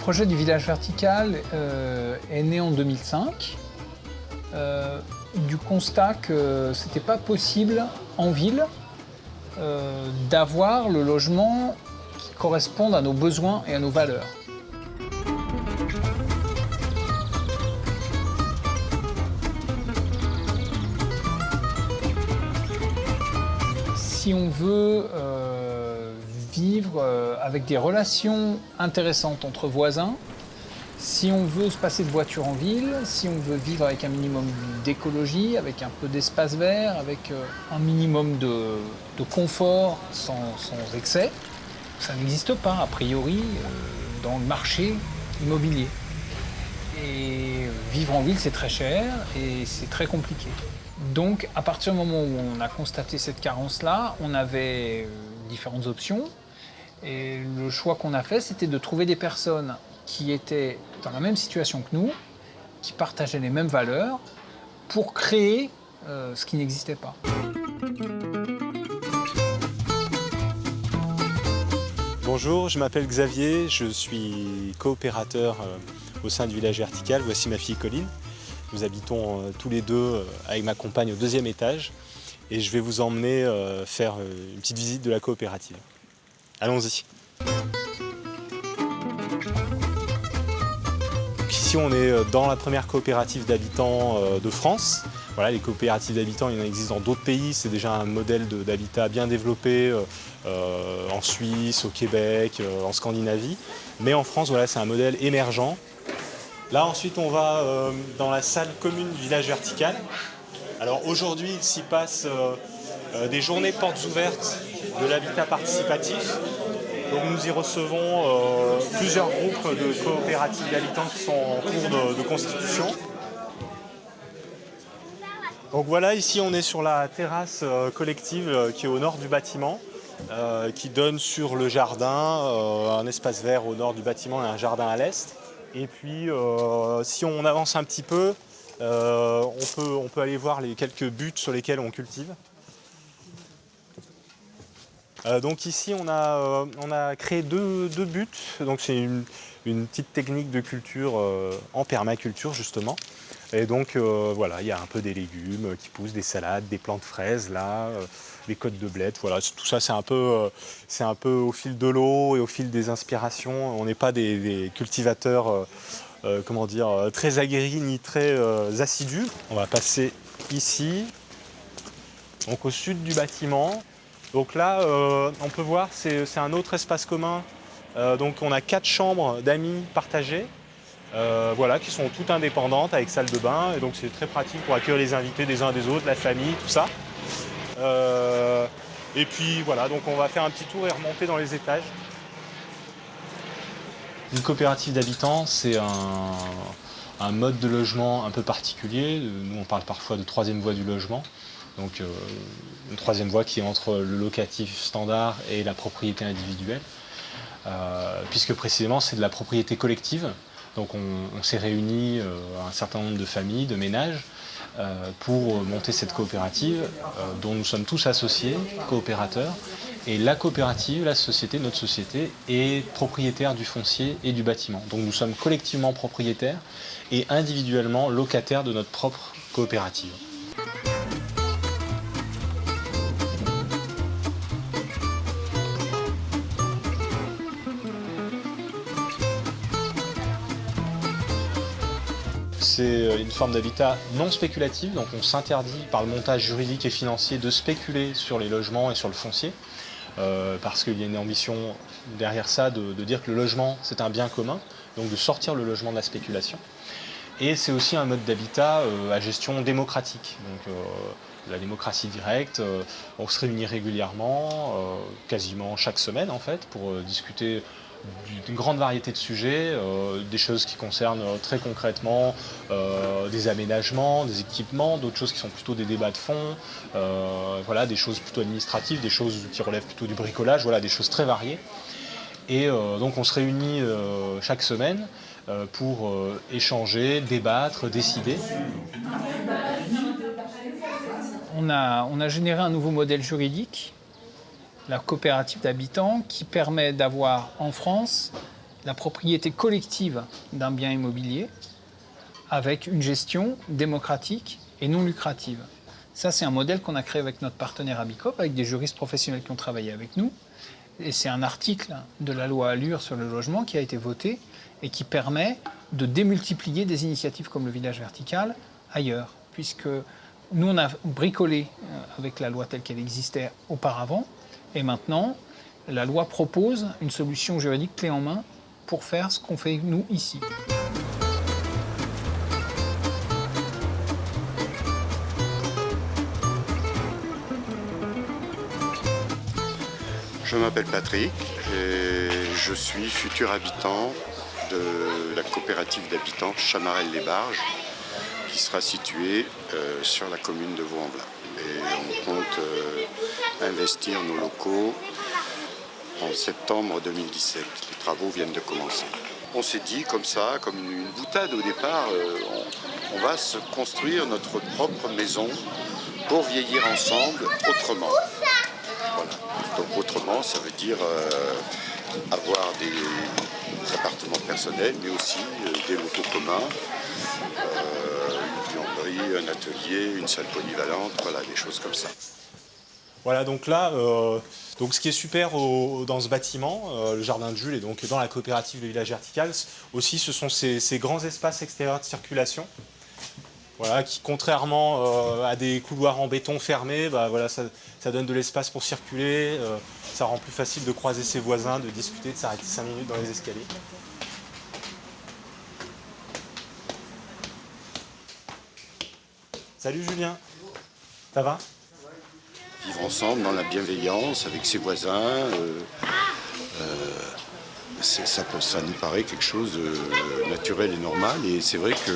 projet du village vertical est né en 2005, du constat que ce n'était pas possible en ville d'avoir le logement qui corresponde à nos besoins et à nos valeurs. Si on veut vivre avec des relations intéressantes entre voisins, si on veut se passer de voiture en ville, si on veut vivre avec un minimum d'écologie, avec un peu d'espace vert, avec un minimum de confort sans excès, ça n'existe pas a priori dans le marché immobilier. Et vivre en ville, c'est très cher et c'est très compliqué. Donc, à partir du moment où on a constaté cette carence-là, on avait différentes options. Et le choix qu'on a fait, c'était de trouver des personnes qui étaient dans la même situation que nous, qui partageaient les mêmes valeurs, pour créer ce qui n'existait pas. Bonjour, je m'appelle Xavier, je suis coopérateur au sein du village vertical. Voici ma fille Colline. Nous habitons tous les deux avec ma compagne au 2e étage et je vais vous emmener faire une petite visite de la coopérative. Allons-y. Ici on est dans la première coopérative d'habitants de France. Voilà, les coopératives d'habitants, il en existe dans d'autres pays, c'est déjà un modèle d'habitat bien développé en Suisse, au Québec, en Scandinavie. Mais en France, voilà, c'est un modèle émergent. Là, ensuite, on va dans la salle commune du village vertical. Alors aujourd'hui, il s'y passe des journées portes ouvertes de l'habitat participatif. Donc nous y recevons plusieurs groupes de coopératives d'habitants qui sont en cours de constitution. Donc voilà, ici on est sur la terrasse collective qui est au nord du bâtiment, qui donne sur le jardin, un espace vert au nord du bâtiment et un jardin à l'est. Et puis, si on avance un petit peu, on peut aller voir les quelques buttes sur lesquelles on cultive. Donc ici, on a créé deux buttes. Donc c'est une petite technique de culture en permaculture, justement. Et donc, voilà, il y a un peu des légumes qui poussent, des salades, des plants de fraises, là, des côtes de blettes. Voilà, tout ça, c'est un peu au fil de l'eau et au fil des inspirations. On n'est pas des cultivateurs, comment dire, très aguerris ni très assidus. On va passer ici, donc au sud du bâtiment. Donc là, on peut voir, c'est un autre espace commun. Donc on a 4 chambres d'amis partagées. Voilà, qui sont toutes indépendantes avec salle de bain, et donc c'est très pratique pour accueillir les invités des uns des autres, la famille, tout ça. Et puis voilà, donc on va faire un petit tour et remonter dans les étages. Une coopérative d'habitants, c'est un mode de logement un peu particulier. Nous, on parle parfois de 3e voie du logement. Donc une 3e voie qui est entre le locatif standard et la propriété individuelle. Puisque précisément, c'est de la propriété collective. Donc on s'est réunis un certain nombre de familles, de ménages, pour monter cette coopérative dont nous sommes tous associés, coopérateurs. Et la coopérative, la société, notre société, est propriétaire du foncier et du bâtiment. Donc nous sommes collectivement propriétaires et individuellement locataires de notre propre coopérative. C'est une forme d'habitat non spéculatif, donc on s'interdit par le montage juridique et financier de spéculer sur les logements et sur le foncier, parce qu'il y a une ambition derrière ça de dire que le logement c'est un bien commun, donc de sortir le logement de la spéculation. Et c'est aussi un mode d'habitat à gestion démocratique. Donc, la démocratie directe, on se réunit régulièrement, quasiment chaque semaine en fait, pour discuter d'une grande variété de sujets, des choses qui concernent très concrètement des aménagements, des équipements, d'autres choses qui sont plutôt des débats de fond, voilà, des choses plutôt administratives, des choses qui relèvent plutôt du bricolage, voilà, des choses très variées. Et donc on se réunit chaque semaine pour échanger, débattre, décider. On a généré un nouveau modèle juridique, la coopérative d'habitants, qui permet d'avoir en France la propriété collective d'un bien immobilier avec une gestion démocratique et non lucrative. Ça, c'est un modèle qu'on a créé avec notre partenaire Abicop, avec des juristes professionnels qui ont travaillé avec nous. Et c'est un article de la loi Allure sur le logement qui a été voté et qui permet de démultiplier des initiatives comme le village vertical ailleurs. Puisque nous, on a bricolé avec la loi telle qu'elle existait auparavant. Et maintenant, la loi propose une solution juridique clé en main pour faire ce qu'on fait nous ici. Je m'appelle Patrick et je suis futur habitant de la coopérative d'habitants Chamarelles-les-Barges qui sera située sur la commune de Vaux-en-Velin. Et on compte investir nos locaux en septembre 2017. Les travaux viennent de commencer. On s'est dit comme ça, comme une boutade au départ, on va se construire notre propre maison pour vieillir ensemble autrement. Voilà. Donc autrement, ça veut dire avoir des appartements personnels, mais aussi des locaux communs, une buanderie, un atelier, une salle polyvalente, voilà, des choses comme ça. Voilà, donc là, donc ce qui est super dans ce bâtiment, le jardin de Jules et donc dans la coopérative Le Village Vertical, aussi ce sont ces grands espaces extérieurs de circulation. Voilà, qui contrairement à des couloirs en béton fermés, bah, voilà, ça donne de l'espace pour circuler, ça rend plus facile de croiser ses voisins, de discuter, de s'arrêter 5 minutes dans les escaliers. Salut Julien, ça va? Vivre ensemble dans la bienveillance avec ses voisins, ça nous paraît quelque chose de naturel et normal. Et c'est vrai que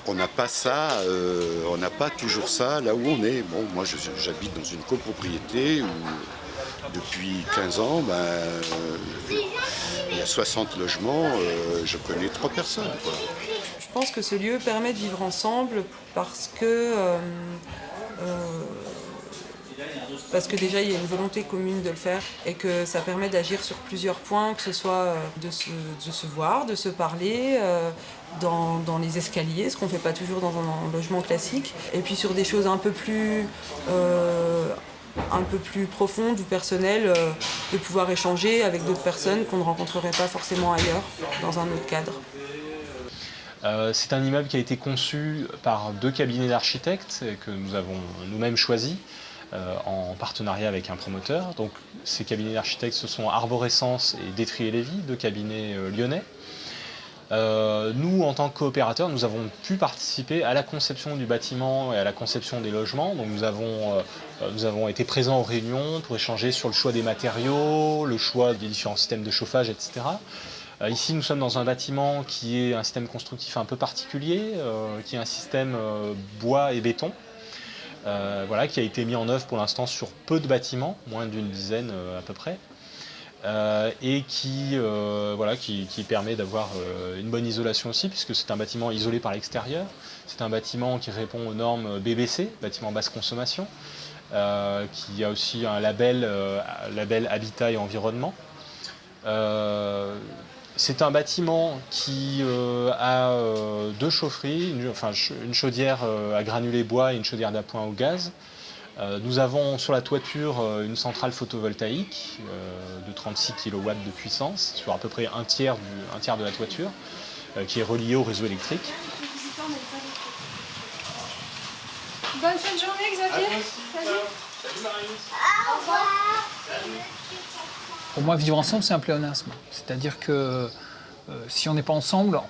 on n'a pas ça, on n'a pas toujours ça là où on est. Bon, moi j'habite dans une copropriété où depuis 15 ans, il y a 60 logements, je connais 3 personnes, quoi. Je pense que ce lieu permet de vivre ensemble parce que déjà il y a une volonté commune de le faire et que ça permet d'agir sur plusieurs points, que ce soit de se voir, de se parler dans les escaliers, ce qu'on ne fait pas toujours dans un logement classique, et puis sur des choses un peu plus profondes ou personnelles, de pouvoir échanger avec d'autres personnes qu'on ne rencontrerait pas forcément ailleurs, dans un autre cadre. C'est un immeuble qui a été conçu par 2 cabinets d'architectes que nous avons nous-mêmes choisis en partenariat avec un promoteur. Donc, ces cabinets d'architectes, ce sont Arborescence et Détry & Lévy, 2 cabinets lyonnais. Nous, en tant que coopérateurs, nous avons pu participer à la conception du bâtiment et à la conception des logements. Donc, nous avons été présents aux réunions pour échanger sur le choix des matériaux, le choix des différents systèmes de chauffage, etc. Ici, nous sommes dans un bâtiment qui est un système constructif un peu particulier, qui est un système bois et béton, voilà, qui a été mis en œuvre pour l'instant sur peu de bâtiments, moins d'une dizaine à peu près, et qui permet d'avoir une bonne isolation aussi, puisque c'est un bâtiment isolé par l'extérieur. C'est un bâtiment qui répond aux normes BBC, bâtiment basse consommation, qui a aussi un label Habitat et Environnement. C'est un bâtiment qui a 2 chaufferies, une chaudière à granulés bois et une chaudière d'appoint au gaz. Nous avons sur la toiture une centrale photovoltaïque de 36 kW de puissance, sur à peu près un tiers de la toiture, qui est reliée au réseau électrique. Bonne fin de journée, Xavier. Salut. Salut Marius. Au revoir. Pour moi, vivre ensemble, c'est un pléonasme. C'est-à-dire que si on n'est pas ensemble,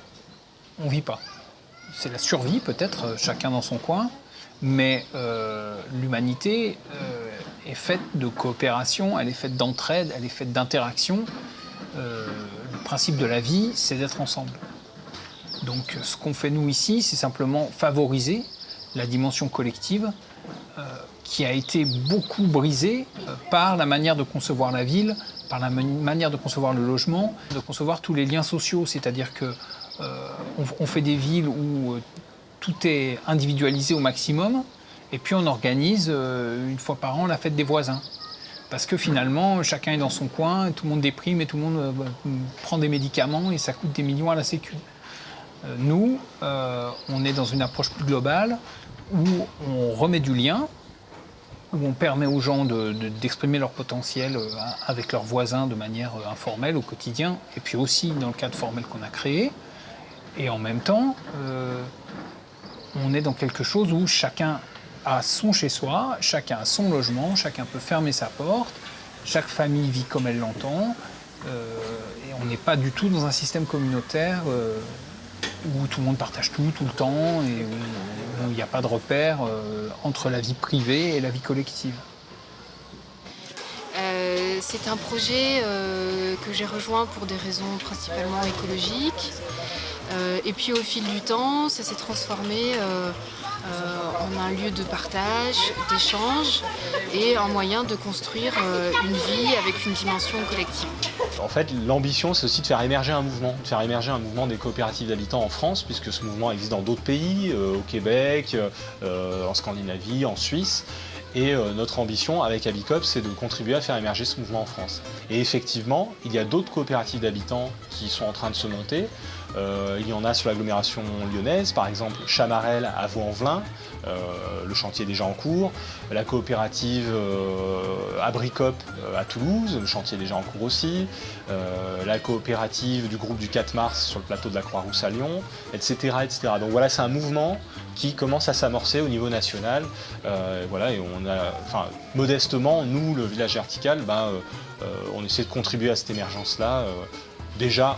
on ne vit pas. C'est la survie, peut-être, chacun dans son coin, mais l'humanité est faite de coopération, elle est faite d'entraide, elle est faite d'interaction. Le principe de la vie, c'est d'être ensemble. Donc, ce qu'on fait, nous, ici, c'est simplement favoriser la dimension collective qui a été beaucoup brisée par la manière de concevoir la ville, par la manière de concevoir le logement, de concevoir tous les liens sociaux. C'est-à-dire qu'on fait des villes où tout est individualisé au maximum, et puis on organise une fois par an la fête des voisins. Parce que finalement, chacun est dans son coin, tout le monde déprime et tout le monde prend des médicaments et ça coûte des millions à la Sécu. Nous, on est dans une approche plus globale où on remet du lien, où on permet aux gens d'exprimer leur potentiel avec leurs voisins de manière informelle au quotidien, et puis aussi dans le cadre formel qu'on a créé. Et en même temps, on est dans quelque chose où chacun a son chez-soi, chacun a son logement, chacun peut fermer sa porte, chaque famille vit comme elle l'entend, et on n'est pas du tout dans un système communautaire où tout le monde partage tout le temps, et où il n'y a pas de repère entre la vie privée et la vie collective. C'est un projet que j'ai rejoint pour des raisons principalement écologiques. Et puis au fil du temps, ça s'est transformé en un lieu de partage, d'échange et un moyen de construire une vie avec une dimension collective. En fait, l'ambition, c'est aussi de faire émerger un mouvement des coopératives d'habitants en France, puisque ce mouvement existe dans d'autres pays, au Québec, en Scandinavie, en Suisse. Et notre ambition avec Abicop, c'est de contribuer à faire émerger ce mouvement en France. Et effectivement, il y a d'autres coopératives d'habitants qui sont en train de se monter. Il y en a sur l'agglomération lyonnaise, par exemple Chamarel à Vaux-en-Velin, le chantier est déjà en cours. La coopérative Abricop à Toulouse, le chantier est déjà en cours aussi. La coopérative du groupe du 4 mars sur le plateau de la Croix-Rousse à Lyon, etc., etc. Donc voilà, c'est un mouvement qui commence à s'amorcer au niveau national. Voilà, et on a, modestement, nous, le village vertical, on essaie de contribuer à cette émergence-là, déjà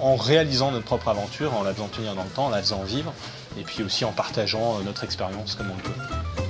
en réalisant notre propre aventure, en la faisant tenir dans le temps, en la faisant vivre, et puis aussi en partageant notre expérience comme on le peut.